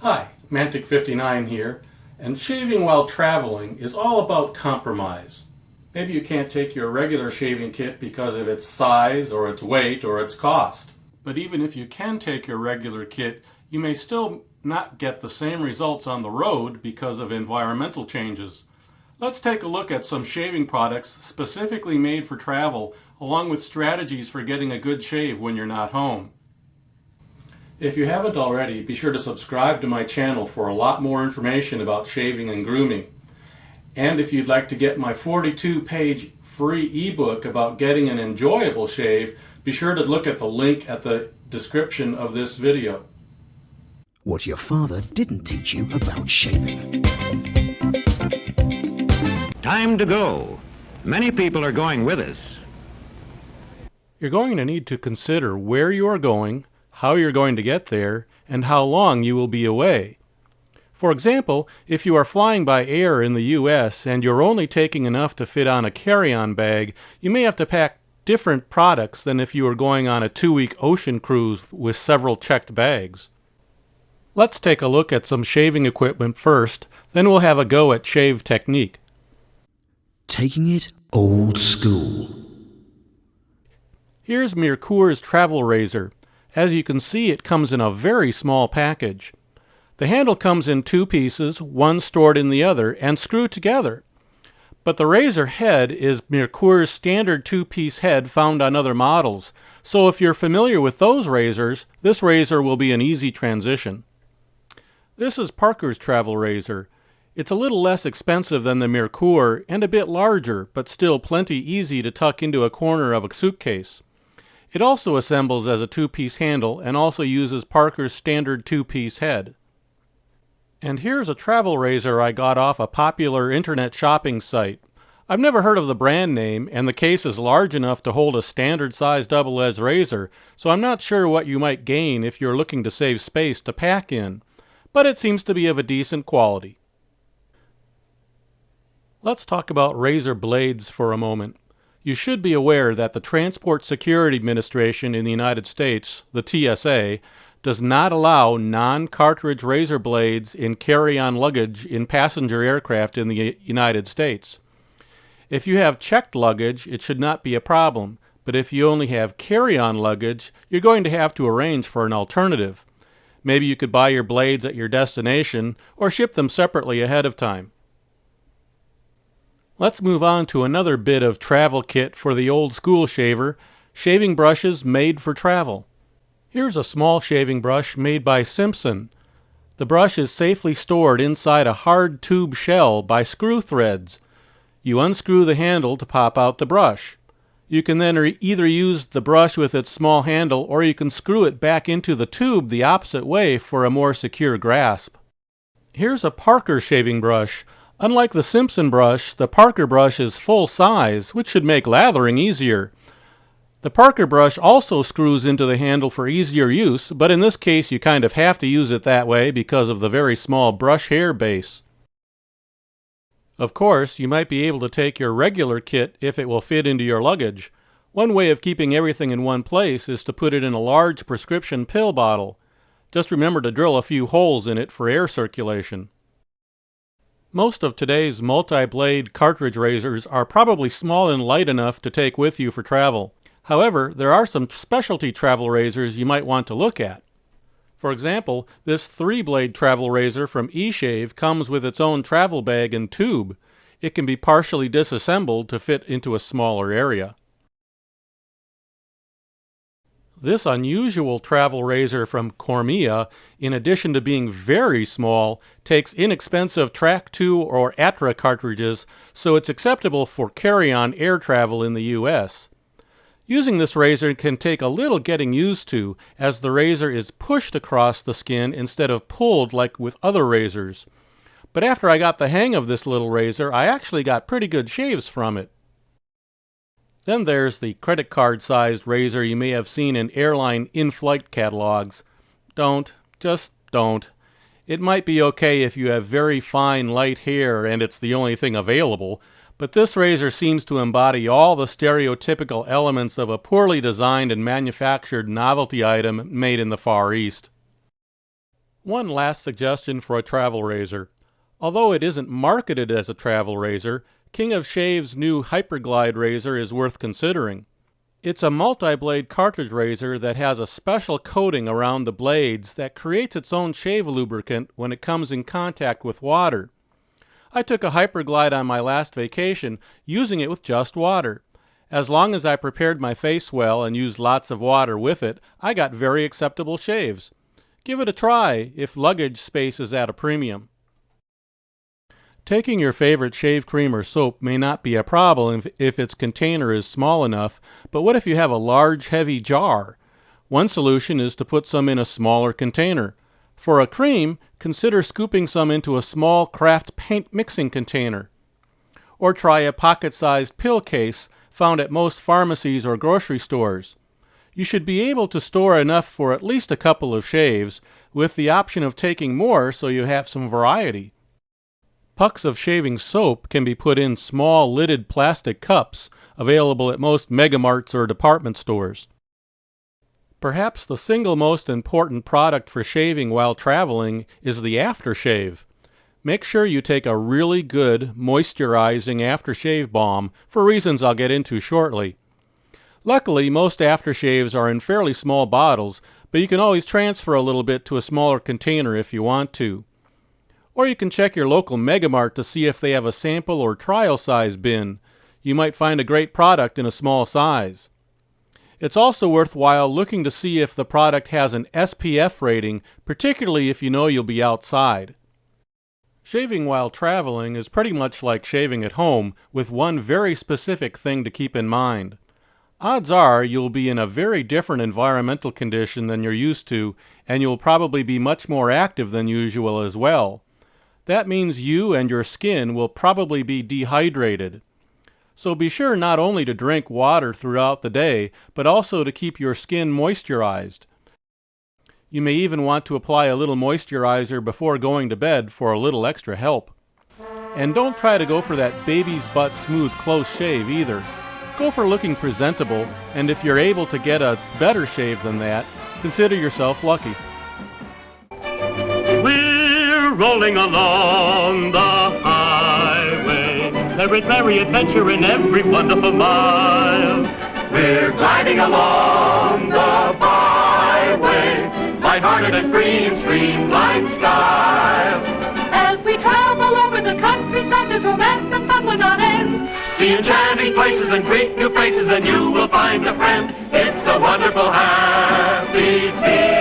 Hi, Mantic59 here, and shaving while traveling is all about compromise. Maybe you can't take your regular shaving kit because of its size or its weight or its cost. But even if you can take your regular kit, you may still not get the same results on the road because of environmental changes. Let's take a look at some shaving products specifically made for travel, along with strategies for getting a good shave when you're not home. If you haven't already, be sure to subscribe to my channel for a lot more information about shaving and grooming. And if you'd like to get my 42-page free ebook about getting an enjoyable shave, be sure to look at the link at the description of this video. What your father didn't teach you about shaving. Time to go. Many people are going with us. You're going to need to consider where you are going, how you're going to get there, and how long you will be away. For example, if you are flying by air in the U.S. and you're only taking enough to fit on a carry-on bag, you may have to pack different products than if you were going on a 2-week ocean cruise with several checked bags. Let's take a look at some shaving equipment first, then we'll have a go at shave technique. Taking it old school. Here's Merkur's travel razor. As you can see, it comes in a very small package. The handle comes in 2 pieces, one stored in the other, and screwed together. But the razor head is Merkur's standard 2-piece head found on other models, so if you're familiar with those razors, this razor will be an easy transition. This is Parker's travel razor. It's a little less expensive than the Merkur and a bit larger, but still plenty easy to tuck into a corner of a suitcase. It also assembles as a 2-piece handle and also uses Parker's standard 2-piece head. And here's a travel razor I got off a popular internet shopping site. I've never heard of the brand name, and the case is large enough to hold a standard-sized double-edged razor, so I'm not sure what you might gain if you're looking to save space to pack in, but it seems to be of a decent quality. Let's talk about razor blades for a moment. You should be aware that the Transport Security Administration in the United States, the TSA, does not allow non-cartridge razor blades in carry-on luggage in passenger aircraft in the United States. If you have checked luggage, it should not be a problem, but if you only have carry-on luggage, you're going to have to arrange for an alternative. Maybe you could buy your blades at your destination or ship them separately ahead of time. Let's move on to another bit of travel kit for the old school shaver, shaving brushes made for travel. Here's a small shaving brush made by Simpson. The brush is safely stored inside a hard tube shell by screw threads. You unscrew the handle to pop out the brush. You can then either use the brush with its small handle or you can screw it back into the tube the opposite way for a more secure grasp. Here's a Parker shaving brush. Unlike the Simpson brush, the Parker brush is full size, which should make lathering easier. The Parker brush also screws into the handle for easier use, but in this case you kind of have to use it that way because of the very small brush hair base. Of course, you might be able to take your regular kit if it will fit into your luggage. One way of keeping everything in one place is to put it in a large prescription pill bottle. Just remember to drill a few holes in it for air circulation. Most of today's multi-blade cartridge razors are probably small and light enough to take with you for travel. However, there are some specialty travel razors you might want to look at. For example, this 3-blade travel razor from eShave comes with its own travel bag and tube. It can be partially disassembled to fit into a smaller area. This unusual travel razor from Cormia, in addition to being very small, takes inexpensive Track 2 or Atra cartridges, so it's acceptable for carry-on air travel in the U.S. Using this razor can take a little getting used to, as the razor is pushed across the skin instead of pulled like with other razors. But after I got the hang of this little razor, I actually got pretty good shaves from it. Then there's the credit card-sized razor you may have seen in airline in-flight catalogs. Just don't. It might be okay if you have very fine light hair and it's the only thing available, but this razor seems to embody all the stereotypical elements of a poorly designed and manufactured novelty item made in the Far East. One last suggestion for a travel razor. Although it isn't marketed as a travel razor, King of Shave's new Hyperglide razor is worth considering. It's a multi-blade cartridge razor that has a special coating around the blades that creates its own shave lubricant when it comes in contact with water. I took a Hyperglide on my last vacation, using it with just water. As long as I prepared my face well and used lots of water with it, I got very acceptable shaves. Give it a try if luggage space is at a premium. Taking your favorite shave cream or soap may not be a problem if its container is small enough, but what if you have a large, heavy jar? One solution is to put some in a smaller container. For a cream, consider scooping some into a small craft paint mixing container. Or try a pocket-sized pill case found at most pharmacies or grocery stores. You should be able to store enough for at least a couple of shaves, with the option of taking more so you have some variety. Pucks of shaving soap can be put in small lidded plastic cups, available at most megamarts or department stores. Perhaps the single most important product for shaving while traveling is the aftershave. Make sure you take a really good, moisturizing aftershave balm for reasons I'll get into shortly. Luckily, most aftershaves are in fairly small bottles, but you can always transfer a little bit to a smaller container if you want to. Or you can check your local Megamart to see if they have a sample or trial size bin. You might find a great product in a small size. It's also worthwhile looking to see if the product has an SPF rating, particularly if you know you'll be outside. Shaving while traveling is pretty much like shaving at home, with one very specific thing to keep in mind. Odds are you'll be in a very different environmental condition than you're used to, and you'll probably be much more active than usual as well. That means you and your skin will probably be dehydrated. So be sure not only to drink water throughout the day, but also to keep your skin moisturized. You may even want to apply a little moisturizer before going to bed for a little extra help. And don't try to go for that baby's butt smooth close shave either. Go for looking presentable, and if you're able to get a better shave than that, consider yourself lucky. We're rolling along the highway. There is merry adventure in every wonderful mile. We're gliding along the byway, light-hearted and free in streamlined style. As we travel over the countryside, there's romance and fun will not end. See enchanting places and greet new faces, and you will find a friend. It's a wonderful, happy feeling.